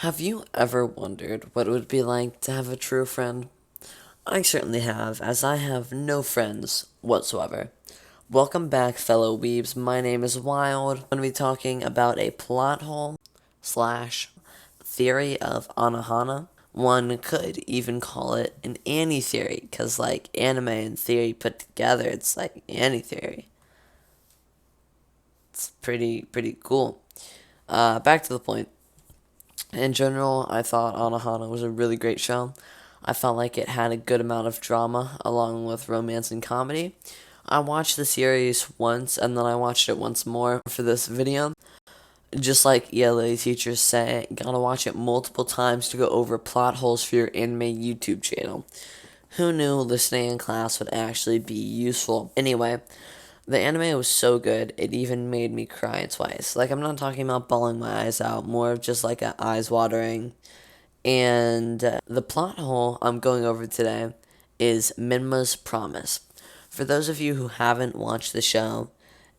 Have you ever wondered what it would be like to have a true friend? I certainly have, as I have no friends whatsoever. Welcome back, fellow weebs. My name is Wild. I'm going to be talking about a plot hole slash theory of Anohana. One could even call it an AniTheory, because, like, anime and theory put together, it's like AniTheory. It's pretty cool. Back to the point. In general, I thought Anohana was a really great show. I felt like it had a good amount of drama along with romance and comedy. I watched the series once and then I watched it once more for this video. Just like ELA teachers say, gotta watch it multiple times to go over plot holes for your anime YouTube channel. Who knew listening in class would actually be useful? Anyway, the anime was so good, it even made me cry twice. Like, I'm not talking about bawling my eyes out, more of just like a eyes watering. And the plot hole I'm going over today is Minma's promise. For those of you who haven't watched the show,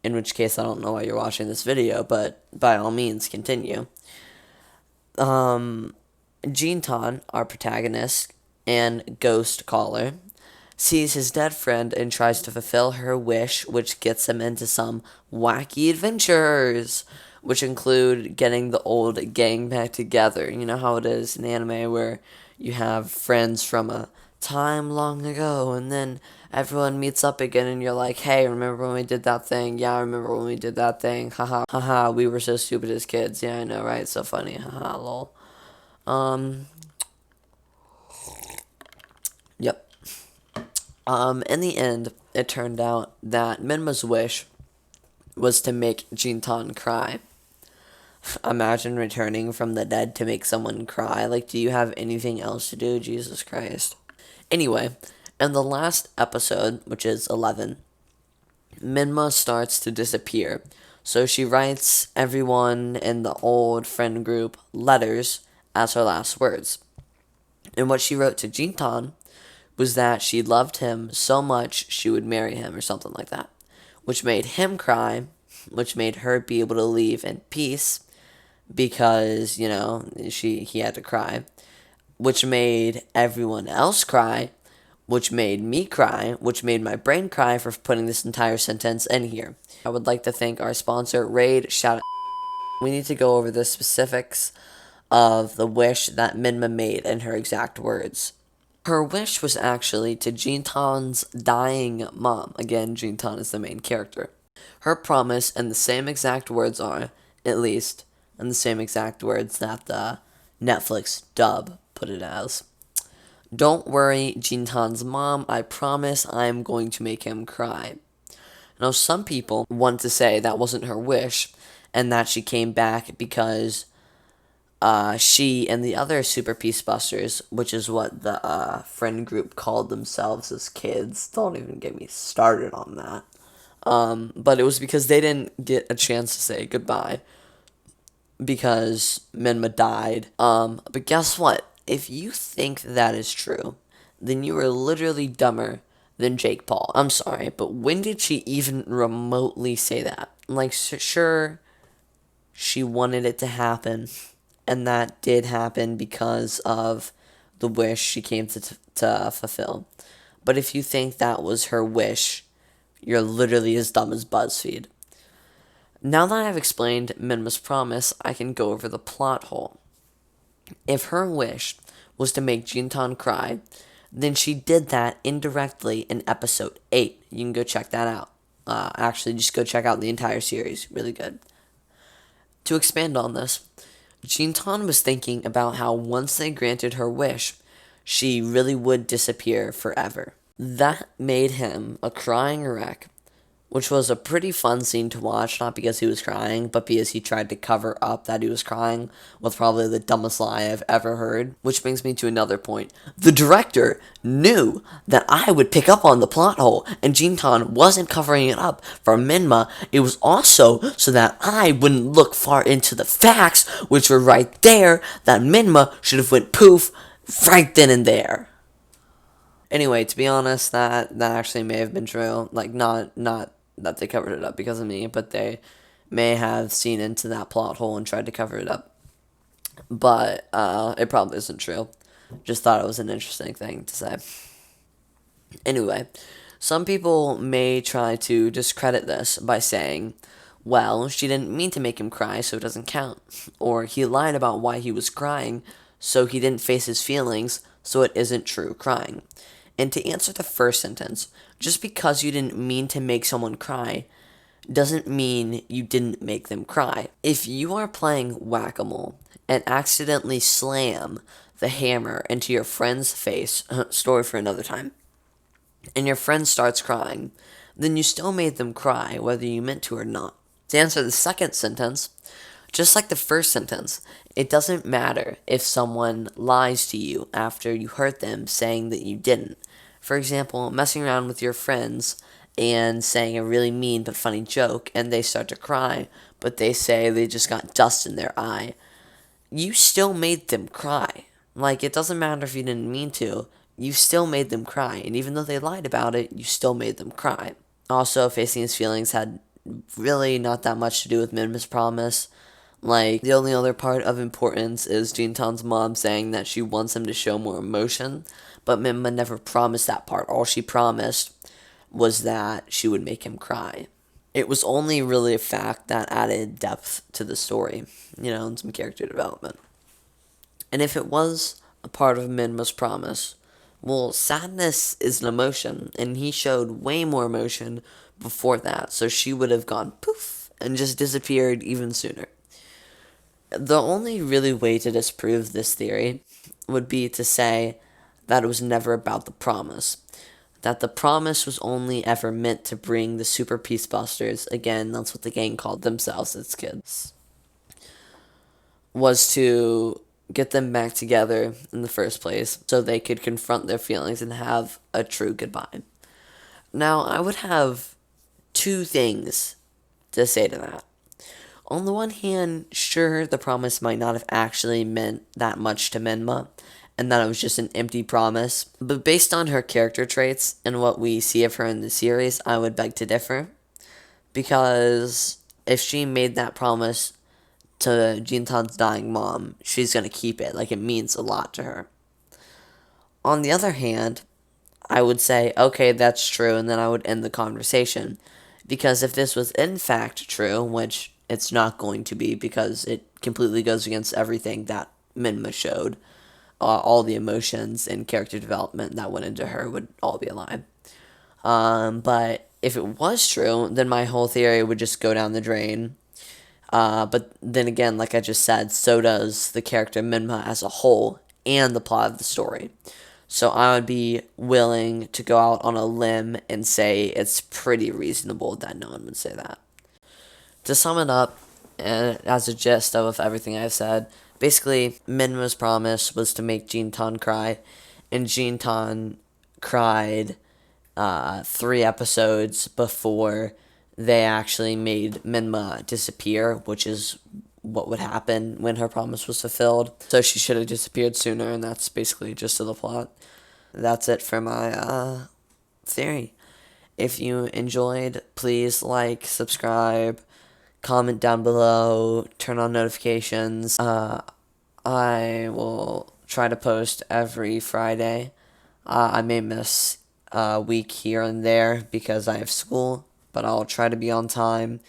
in which case I don't know why you're watching this video, but by all means, continue. Jintan, our protagonist, and Ghost Caller, sees his dead friend and tries to fulfill her wish, which gets him into some wacky adventures, which include getting the old gang back together. You know how it is in anime where you have friends from a time long ago, and then everyone meets up again, and you're like, hey, remember when we did that thing? Yeah, I remember when we did that thing. Haha, haha, we were so stupid as kids. Yeah, I know, right? So funny. Haha, lol. Um, yep. In the end, it turned out that Minma's wish was to make Jintan cry. Imagine returning from the dead to make someone cry. Like, do you have anything else to do? Jesus Christ. Anyway, in the last episode, which is 11, Minma starts to disappear. So she writes everyone in the old friend group letters as her last words. And what she wrote to Jintan was that she loved him so much she would marry him or something like that, which made him cry, which made her be able to leave in peace because, he had to cry, which made everyone else cry, which made me cry, which made my brain cry for putting this entire sentence in here. I would like to thank our sponsor, Raid. Shout out. We need to go over the specifics of the wish that Minma made in her exact words. Her wish was actually to Jintan's dying mom. Again, Jintan is the main character. Her promise, and the same exact words are, at least, and the same exact words that the Netflix dub put it as. Don't worry, Jintan's mom, I promise I'm going to make him cry. Now, some people want to say that wasn't her wish, and that she came back because she and the other Super Peace Busters, which is what the friend group called themselves as kids, don't even get me started on that. But it was because they didn't get a chance to say goodbye because Minma died. But guess what? If you think that is true, then you are literally dumber than Jake Paul. I'm sorry, but when did she even remotely say that? Like, sure, she wanted it to happen, and that did happen because of the wish she came to fulfill. But if you think that was her wish, you're literally as dumb as BuzzFeed. Now that I've explained Minma's promise, I can go over the plot hole. If her wish was to make Jintan cry, then she did that indirectly in episode 8. You can go check that out. Actually, just go check out the entire series. Really good. To expand on this, Jintan was thinking about how once they granted her wish, she really would disappear forever. That made him a crying wreck, which was a pretty fun scene to watch, not because he was crying, but because he tried to cover up that he was crying with probably the dumbest lie I've ever heard. Which brings me to another point. The director knew that I would pick up on the plot hole, and Jintan wasn't covering it up for Minma. It was also so that I wouldn't look far into the facts, which were right there, that Minma should have went poof right then and there. Anyway, to be honest, that actually may have been true. Like, not that they covered it up because of me, but they may have seen into that plot hole and tried to cover it up. but it probably isn't true. Just thought it was an interesting thing to say. Anyway, some people may try to discredit this by saying, well, she didn't mean to make him cry, so it doesn't count. Or he lied about why he was crying, so he didn't face his feelings, so it isn't true crying. And to answer the first sentence, just because you didn't mean to make someone cry doesn't mean you didn't make them cry. If you are playing whack-a-mole and accidentally slam the hammer into your friend's face, story for another time, and your friend starts crying, then you still made them cry whether you meant to or not. To answer the second sentence, just like the first sentence, it doesn't matter if someone lies to you after you hurt them saying that you didn't. For example, messing around with your friends and saying a really mean but funny joke and they start to cry, but they say they just got dust in their eye. You still made them cry. Like, it doesn't matter if you didn't mean to, you still made them cry. And even though they lied about it, you still made them cry. Also, facing his feelings had really not that much to do with Minma's promise. Like, the only other part of importance is Jintan's mom saying that she wants him to show more emotion, but Minma never promised that part. All she promised was that she would make him cry. It was only really a fact that added depth to the story, and some character development. And if it was a part of Minma's promise, well, sadness is an emotion, and he showed way more emotion before that, so she would have gone poof and just disappeared even sooner. The only really way to disprove this theory would be to say that it was never about the promise. That the promise was only ever meant to bring the Super Peace Busters, again, that's what the gang called themselves as kids, was to get them back together in the first place so they could confront their feelings and have a true goodbye. Now, I would have two things to say to that. On the one hand, sure, the promise might not have actually meant that much to Minma, and that it was just an empty promise. But based on her character traits and what we see of her in the series, I would beg to differ. Because if she made that promise to Jintan's dying mom, she's going to keep it. Like, it means a lot to her. On the other hand, I would say, okay, that's true, and then I would end the conversation. Because if this was in fact true, which it's not going to be because it completely goes against everything that Minma showed, all the emotions and character development that went into her would all be a lie. But if it was true, then my whole theory would just go down the drain. But then again, like I just said, so does the character Minma as a whole and the plot of the story. So I would be willing to go out on a limb and say it's pretty reasonable that no one would say that. To sum it up, as a gist of everything I've said, basically, Minma's promise was to make Jintan cry, and Jintan cried 3 episodes before they actually made Minma disappear, which is what would happen when her promise was fulfilled. So she should have disappeared sooner, and that's basically just the plot. That's it for my theory. If you enjoyed, please like, subscribe, comment down below, turn on notifications. I will try to post every Friday. I may miss a week here and there because I have school, but I'll try to be on time.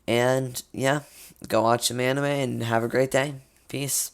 And yeah, go watch some anime and have a great day. Peace.